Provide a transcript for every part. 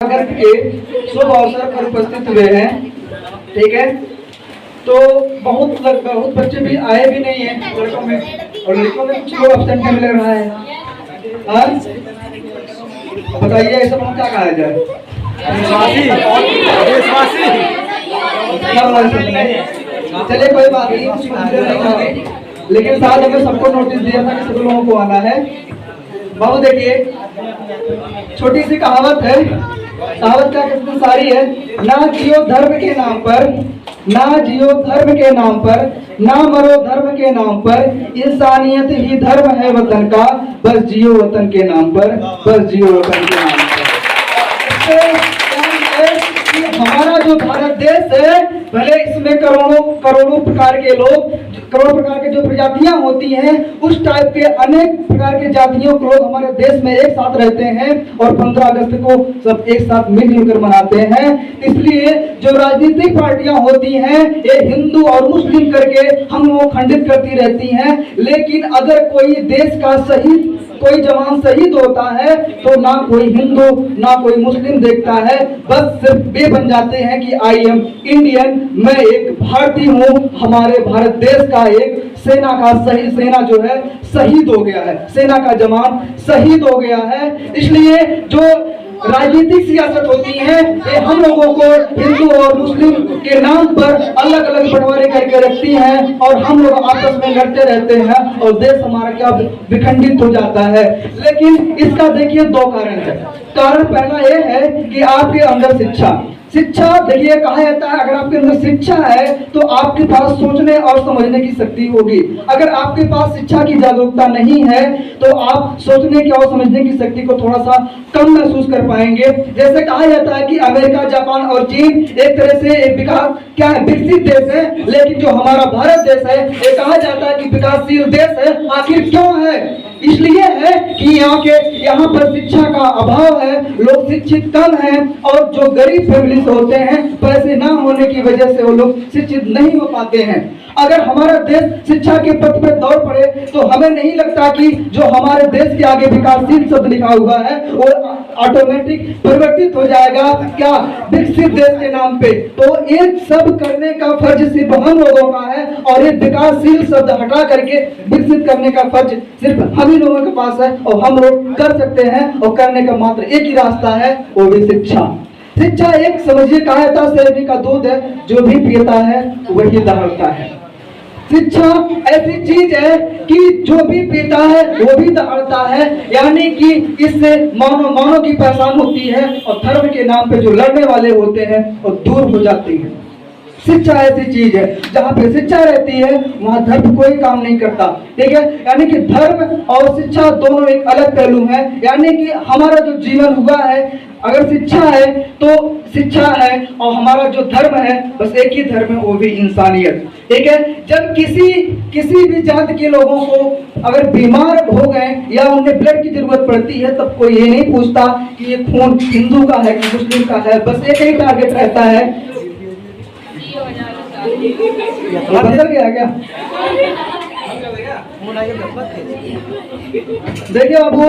के शुभ अवसर पर उपस्थित हुए हैं। ठीक है, तो बहुत बच्चे भी आए भी नहीं है लड़कों में, और लड़कों में कुछ लोग एब्सेंट मिल रहा है। बताइए ऐसा क्या कहा जाए? चलिए कोई बात नहीं, लेकिन साथ हमें सबको नोटिस दिया था कि सब लोगों को आना है। बाबू देखिए, छोटी सी कहावत है, कहावत क्या कितनी सारी है। ना जियो धर्म के नाम पर, ना जियो धर्म के नाम पर, ना मरो धर्म के नाम पर, इंसानियत ही धर्म है वतन का, बस जियो वतन के नाम पर, बस जियो वतन के नाम पर। हमारा जो भारत देश है, भले इसमें करोड़ों प्रकार के लोग, करोड़ों प्रकार के जो प्रजातियां होती हैं, उस टाइप के अनेक प्रकार के जातियों के लोग हमारे देश में एक साथ रहते हैं और 15 अगस्त को सब एक साथ मिलजुल कर मनाते हैं। इसलिए जो राजनीतिक पार्टियां होती हैं, ये हिंदू और मुस्लिम करके हम लोग खंडित करती रहती हैं। लेकिन अगर कोई देश का शहीद, कोई जवान शहीद होता है तो ना कोई हिंदू ना कोई मुस्लिम देखता है, बस सिर्फ वे बन जाते हैं कि आई एम इंडियन, मैं एक भारतीय हूँ। हमारे भारत देश का एक सेना का सेना जो है शहीद हो गया है, सेना का जवान शहीद हो गया है। इसलिए जो राजनीतिक सियासत होती है, ये हम लोगों को हिंदू और मुस्लिम के नाम पर अलग अलग बंटवारे करके रखती हैं और हम लोग आपस में लड़ते रहते हैं और देश हमारा क्या विखंडित हो जाता है। लेकिन इसका देखिए दो कारण है। कारण पहला ये है कि आपके अंदर शिक्षा देखिए, कहा जाता है अगर आपके अंदर शिक्षा है तो आपके पास सोचने और समझने की शक्ति होगी। अगर आपके पास शिक्षा की जागरूकता नहीं है तो आप सोचने की और समझने की शक्ति को थोड़ा सा कम महसूस कर पाएंगे। जैसे कहा जाता है कि अमेरिका, जापान और चीन एक तरह से एक विकसित देश है, लेकिन जो हमारा भारत देश है ये कहा जाता है कि विकासशील देश है। आखिर क्यों है? इसलिए है कि यहाँ पर शिक्षा का अभाव है, लोग शिक्षित कम हैं और जो गरीब फैमिली से होते हैं, पैसे ना होने की वजह से वो लोग शिक्षित नहीं हो पाते हैं। अगर हमारा देश शिक्षा के पथ पे दौड़ पड़े तो हमें नहीं लगता कि जो हमारे देश के आगे विकासशील शब्द लिखा हुआ है वो ऑटोमेटिक परिवर्तित हो जाएगा क्या विकसित देश के नाम पे। तो ये सब करने का फर्ज सिर्फ हम लोगों का है और ये विकासशील शब्द हटा करके विकसित करने का फर्ज सिर्फ हम ही लोगों के पास है और हम लोग कर सकते हैं। और करने का मात्र एक ही रास्ता है, वो भी शिक्षा। शिक्षा एक समझिए कहा जाता है शेरनी का दूध है, जो भी पीता है वही दहाड़ता है। शिक्षा ऐसी चीज है कि जो भी पीता है वो भी दहाड़ता है, यानी कि इससे मानव की पहचान होती है और धर्म के नाम पे जो लड़ने वाले होते हैं वो दूर हो जाते हैं। शिक्षा ऐसी चीज है, जहाँ पे शिक्षा रहती है वहाँ धर्म कोई काम नहीं करता। ठीक है, यानी कि धर्म और शिक्षा दोनों एक अलग पहलू है। यानी कि हमारा जो जीवन हुआ है, अगर शिक्षा है तो शिक्षा है और हमारा जो धर्म है बस एक ही धर्म है, वो भी इंसानियत। ठीक है, जब किसी भी जात के लोगों को अगर बीमार हो गए या उन्हें ब्लड की जरूरत पड़ती है, तब कोई ये नहीं पूछता कि ये खून हिंदू का है कि मुस्लिम का है, बस एक ही टारगेट रहता है। बदल गया क्या? देखिए बाबू,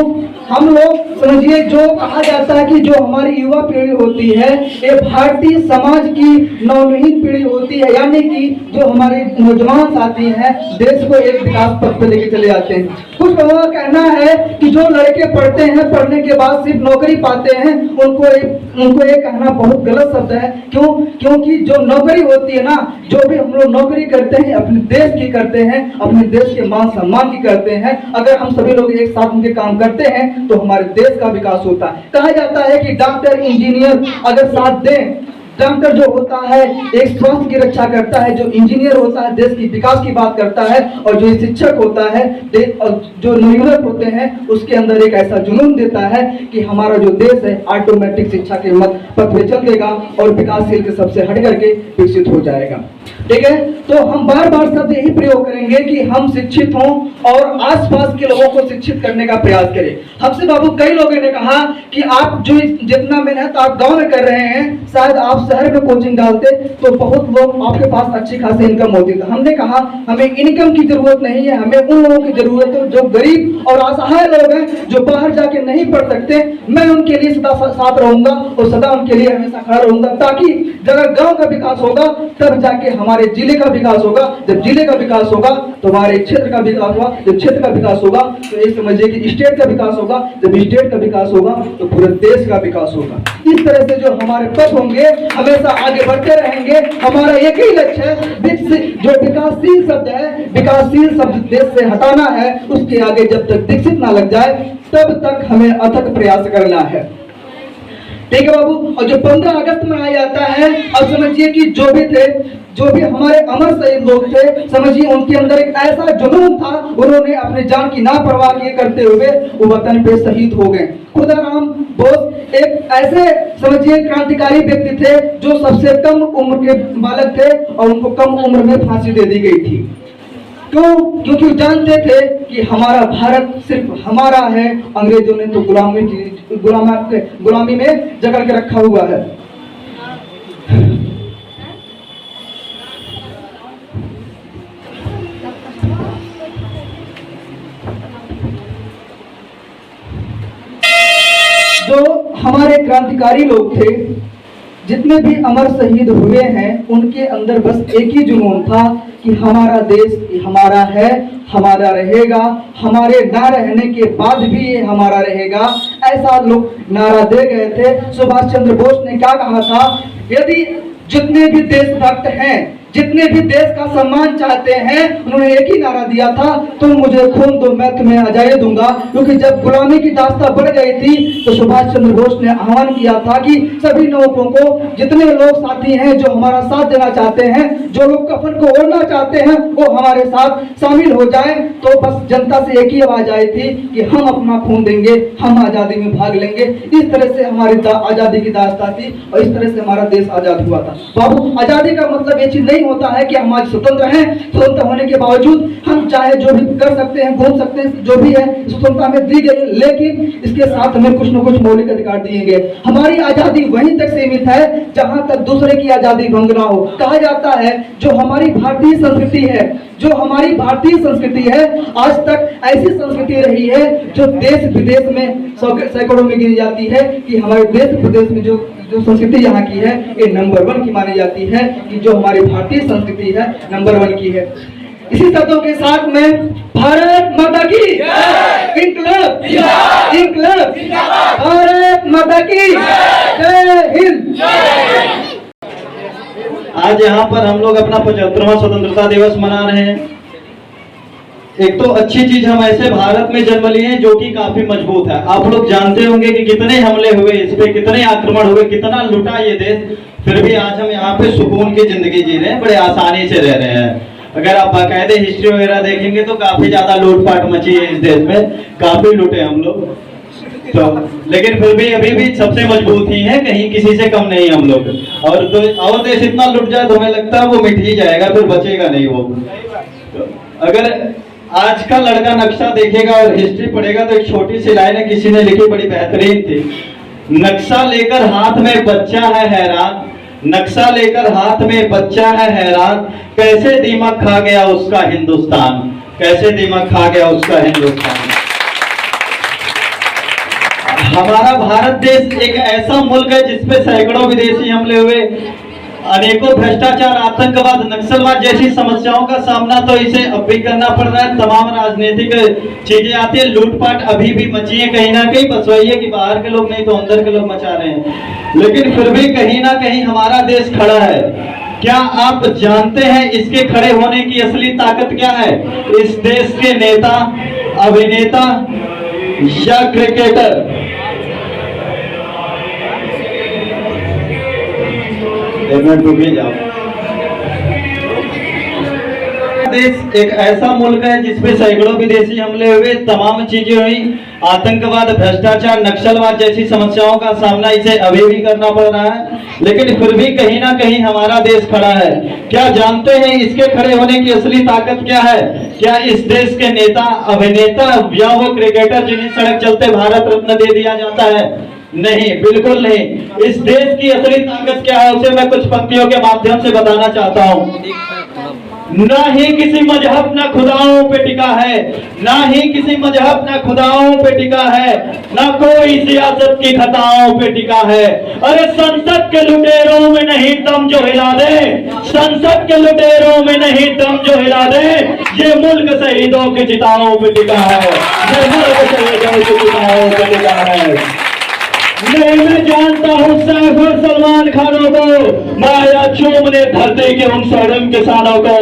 हम लोग समझिए, जो कहा जाता है कि जो हमारी युवा पीढ़ी होती है ये भारतीय समाज की नवनीत पीढ़ी होती है, यानी कि जो हमारे नौजवान साथी हैं देश को एक विकास पथ पर लेके चले जाते हैं। कुछ लोगों का कहना है कि जो लड़के पढ़ते हैं, पढ़ने के बाद सिर्फ नौकरी पाते हैं, उनको ये कहना बहुत गलत शब्द है। क्योंकि जो नौकरी होती है ना, जो भी हम लोग नौकरी करते हैं अपने देश की करते हैं, अपने देश के मान सम्मान की करते हैं। अगर हम सभी लोग एक साथ मिलकर काम करते हैं तो हमारे देश का विकास होता है। कहा जाता है कि डॉक्टर, इंजीनियर अगर साथ दें, डॉक्टर जो होता है एक स्वास्थ्य की रक्षा करता है, जो इंजीनियर होता है देश की विकास की बात करता है, और जो शिक्षक होता है जो नियोजक होते हैं उसके अंदर एक ऐसा जुनून देता है कि हमारा जो देश है ऑटोमेटिक शिक्षा के पथ पे चल देगा और विकासशील के सबसे हट करके विकसित हो जाएगा। ठीक है। तो हम बार बार शब्द यही प्रयोग करेंगे कि हम शिक्षित हों और आसपास के लोगों को शिक्षित करने का प्रयास करें। हमसे बाबू कई लोगों ने कहा कि आप जो जितना मेहनत आप गांव में कर रहे हैं, शायद आप शहर में कोचिंग डालते तो बहुत लोग आपके पास अच्छी खासी इनकम होती। तो हमने कहा हमें इनकम की जरूरत नहीं है, हमें उन लोगों की जरूरत है जो गरीब और असहाय लोग हैं, जो बाहर जाके नहीं पढ़ सकते। मैं उनके लिए सदा साथ रहूंगा और सदा उनके लिए हमेशा खड़ा रहूंगा, ताकि जब गांव का विकास होगा तब जाके हमारे जिले का विकास होगा। जब जिले का विकास होगा तो हमारे क्षेत्र का विकास होगा। जब क्षेत्र का विकास होगा तो ये समझिए कि स्टेट का विकास होगा। जब स्टेट का विकास होगा तो पूरे देश का विकास होगा। इस तरह से जो हमारे पथ होंगे हमेशा आगे बढ़ते रहेंगे। हमारा एक ही लक्ष्य है, जो विकासशील शब्द है, विकासशील शब्द देश से हटाना है। उसके आगे जब तक विकसित ना लग जाए तब तक हमें अथक प्रयास करना है। ठीक है बाबू। और जो 15 अगस्त मनाया जाता है, अब समझिए कि जो भी हमारे अमर शहीद लोग थे, समझिए उनके अंदर एक ऐसा जुनून था, उन्होंने अपने जान की नापरवाह किए करते हुए वो वतन पे शहीद हो गए। खुदाराम बोस एक ऐसे समझिए क्रांतिकारी व्यक्ति थे जो सबसे कम उम्र के बालक थे और उनको कम उम्र में फांसी दे दी गई थी। क्यों? क्योंकि वो जानते थे कि हमारा भारत सिर्फ हमारा है, अंग्रेजों ने तो गुलामी में जकड़ के रखा हुआ है। जो हमारे क्रांतिकारी लोग थे, जितने भी अमर शहीद हुए हैं, उनके अंदर बस एक ही जुनून था कि हमारा देश हमारा है, हमारा रहेगा, हमारे ना रहने के बाद भी ये हमारा रहेगा। ऐसा लोग नारा दे गए थे। सुभाष चंद्र बोस ने क्या कहा था? यदि जितने भी देशभक्त हैं, जितने भी देश का सम्मान चाहते हैं, उन्होंने एक ही नारा दिया था, तुम मुझे खून दो मैं तुम्हें आजादी दूंगा। क्योंकि जब गुलामी की दास्तां बढ़ गई थी तो सुभाष चंद्र बोस ने आह्वान किया था कि सभी लोगों को, जितने लोग साथी हैं जो हमारा साथ देना चाहते हैं, जो लोग कफन को ओढ़ना चाहते हैं, वो हमारे साथ शामिल हो जाए। तो बस जनता से एक ही आवाज आई थी कि हम अपना खून देंगे, हम आजादी में भाग लेंगे। इस तरह से हमारी आजादी की दास्तां थी और इस तरह से हमारा देश आजाद हुआ था। बाबू, आजादी का मतलब ये चीज नहीं होता है कि हम आज स्वतंत्र हैं, स्वतंत्र होने के बावजूद हम चाहे जो भी कर सकते हैं, घूम सकते हैं, जो भी है स्वतंत्रता हमें दी गई, लेकिन इसके साथ हमें कुछ न कुछ मौलिक अधिकार दिए गए। हमारी आजादी वहीं तक सीमित है जहां तक दूसरे की आजादी भंग ना हो। कहा जाता है जो हमारी भारतीय संस्कृति है, जो हमारी भारतीय संस्कृति है, आज तक ऐसी संस्कृति रही है जो देश विदेश में सैकड़ों में गिनी जाती है कि हमारे देश विदेश में जो संस्कृति यहाँ की है ये नंबर 1 की मानी जाती है, कि जो हमारी भारतीय संस्कृति है नंबर 1 की है। इसी शब्दों के साथ में भारत माता की इंकलाब, इंकलाब, भारत माता की जय हिंद। आज यहाँ पर हम लोग अपना 75वां स्वतंत्रता दिवस मना रहे हैं। एक तो अच्छी चीज, हम ऐसे भारत में जन्म लिए हैं जो कि काफी मजबूत है। आप लोग जानते होंगे कि कितने हमले हुए इस पे, कितने आक्रमण हुए, कितना लूटा ये देश, फिर भी आज हम यहाँ पे सुकून की जिंदगी जी रहे हैं, बड़े आसानी से रह रहे हैं। अगर आप बाकायदे हिस्ट्री वगैरह देखेंगे तो काफी ज्यादा लूटपाट मची है इस देश में, काफी लूटे हम लोग तो, लेकिन फिर भी अभी भी सबसे मजबूत ही है, कहीं किसी से कम नहीं हम लोग। और देश इतना लुट जाए तो हमें लगता है वो मिट ही जाएगा, फिर बचेगा नहीं वो। तो अगर आज का लड़का नक्शा देखेगा और हिस्ट्री पढ़ेगा तो एक छोटी सी लाइन है, किसी ने लिखी, बड़ी बेहतरीन थी। नक्शा लेकर हाथ में बच्चा है हैरान, नक्शा लेकर हाथ में बच्चा है हैरान, कैसे दिमाग खा गया उसका हिंदुस्तान, कैसे दिमाग खा गया उसका हिंदुस्तान। हमारा भारत देश एक ऐसा मुल्क है जिसपे सैकड़ों विदेशी हमले हुए, अनेकों भ्रष्टाचार, आतंकवाद, नक्सलवाद जैसी समस्याओं का सामना तो इसे अब भी करना पड़ रहा है। तमाम राजनीतिक चीजें आती है, लूटपाट अभी भी मची है कहीं ना कहीं। बस वही है कि बाहर के लोग नहीं तो अंदर के लोग मचा रहे हैं, लेकिन फिर भी कहीं ना कहीं हमारा देश खड़ा है। क्या आप जानते हैं इसके खड़े होने की असली ताकत क्या है? इस देश के नेता, अभिनेता या क्रिकेटर? देश एक ऐसा मुल्क है जिसपे सैकड़ों विदेशी हमले हुए, तमाम चीजें हुई, आतंकवाद, भ्रष्टाचार, नक्सलवाद जैसी समस्याओं का सामना इसे अभी भी करना पड़ रहा है, लेकिन फिर भी कहीं ना कहीं हमारा देश खड़ा है। क्या जानते हैं इसके खड़े होने की असली ताकत क्या है? क्या इस देश के नेता, अभिनेता या वो क्रिकेटर जिन्हें सड़क चलते भारत रत्न दे दिया जाता है? नहीं, बिल्कुल नहीं। इस देश की असली ताकत क्या है उसे मैं कुछ पंक्तियों के माध्यम से बताना चाहता हूँ। ना ही किसी मजहब ना खुदाओं पे टिका है, ना ही किसी मजहब ना खुदाओं पे टिका है, ना कोई सियासत की खताओं पे टिका है। अरे संसद के लुटेरों में नहीं दम जो हिला दे, संसद के लुटेरों में नहीं दम जो हिला दे, ये मुल्क शहीदों की चिताओं पे टिका है, ये मुल्क शहीदों की चिताओं पे टिका है। नहीं, मैं जानता हूँ सैफ और सलमान खानों को, माया चूमने धरती के उन सड़म किसानों को,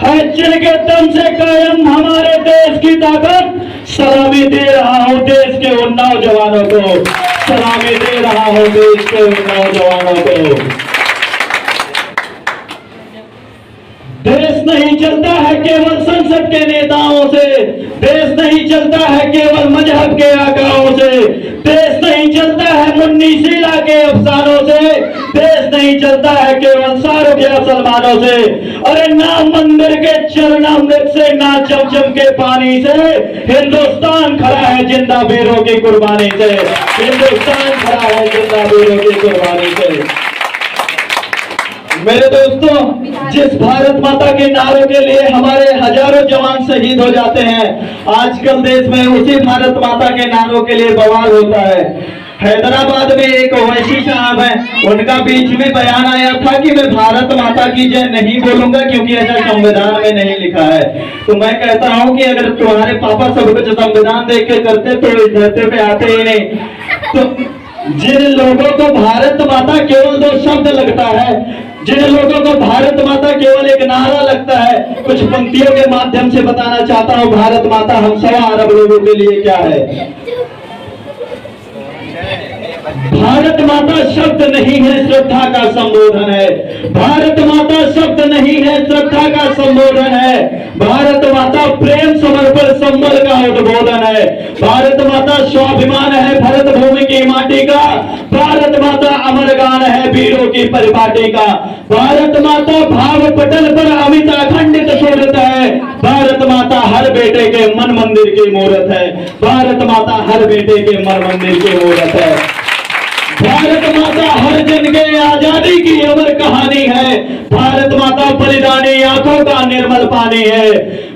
है जिनके दम से कायम हमारे देश की ताकत। सलामी दे रहा हूँ देश के उन नौजवानों को, सलामी दे रहा हूँ देश के उन नौजवानों को। देश नहीं चलता है केवल संसद के नेताओं से, देश नहीं चलता है केवल मजहब के आकाओं से, देश नहीं चलता है मुन्नी शीला के अफसानों से, देश नहीं चलता है केवल शाहरुख या सलमानों से। अरे ना मंदिर के चरणामृत से, ना चमचम के पानी से, हिंदुस्तान खड़ा है जिंदा वीरों की कुर्बानी से, हिंदुस्तान खड़ा है जिंदा वीरों की कुर्बानी से। मेरे दोस्तों, जिस भारत माता के नारों के लिए हमारे हजारों जवान शहीद हो जाते हैं, आजकल देश में उसी भारत माता के नारों के लिए बवाल होता है। हैदराबाद में एक ओवैसी साहब है, उनका बीच में बयान आया था कि मैं भारत माता की जय नहीं बोलूंगा क्योंकि ऐसा संविधान में नहीं लिखा है। तो मैं कहता हूं कि अगर तुम्हारे पापा सब कुछ संविधान देख के करते तो इस धरती पे आते ही नहीं। तो जिन लोगों को भारत माता केवल दो शब्द लगता है, जिन लोगों को भारत माता केवल एक नारा लगता है, कुछ पंक्तियों के माध्यम से बताना चाहता हूं भारत माता हम 1.25 अरब लोगों के लिए क्या है। भारत माता शब्द नहीं है, श्रद्धा का संबोधन है। भारत माता शब्द नहीं है, श्रद्धा का संबोधन है। भारत माता प्रेम, समर्पण, संबल का उद्बोधन है। भारत माता स्वाभिमान है भरत भूमि की माटी का। भारत माता अमर गान है वीरों की परिपाटी का। भारत माता भाव पटल पर अमित अखंडित शोभित है। भारत माता हर बेटे के मन मंदिर की मूर्त है। भारत माता हर बेटे के मन मंदिर की मूर्त है। भारत माता हर जन के आजादी की अमर कहानी है। भारत माता बलिदानी आंखों का निर्मल पानी है।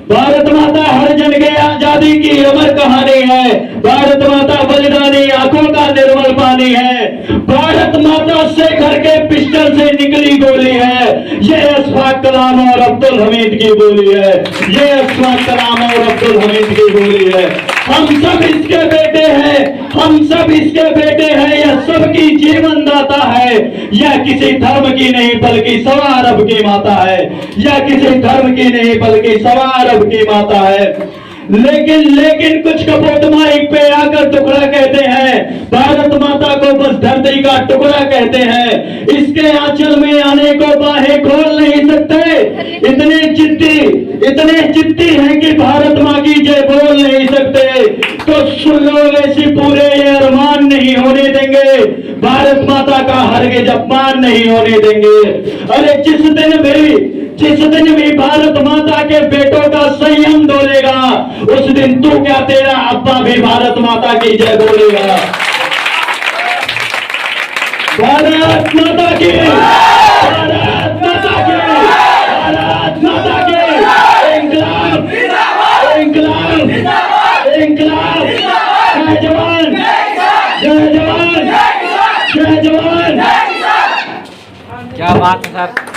भारत माता हर जन के आजादी की अमर कहानी है। भारत माता बलिदानी आंखों का निर्मल पानी है। भारत माता शेखर के पिस्टल से निकली गोली है। ये अशफाक कलाम और अब्दुल हमीद की बोली है। ये अशफाक कलाम और अब्दुल हमीद की बोली है। हम सब इसके बेटे हैं, हम सब इसके बेटे हैं। यह सबकी जीवन दाता है। यह किसी धर्म की नहीं बल्कि 1.25 अरब की माता है। यह किसी धर्म की नहीं बल्कि 1.25 अरब की माता है। लेकिन कुछ कपोत माइक पे आकर टुकड़ा कहते हैं। भारत माता को बस धरती का टुकड़ा कहते हैं। इसके आंचल में आने को बाहें खोल नहीं सकते। इतने जिद्दी हैं कि भारत माँ की जय बोल नहीं सकते। तो सुन लो वैसी पूरे ये अरमान नहीं होने देंगे। भारत माता का हरगिज़ अपमान नहीं होने देंगे। अरे जिस दिन भी भारत माता के बेटों का संयम डोलेगा, उस दिन तू क्या तेरा अब्बा भी भारत माता की जय बोलेगा। भारत माता की, भारत माता की, भारत माता की। इंकलाब, इंकलाब, इंकलाब। जय जवान, जय जवान, जय जवान। क्या बात है सर।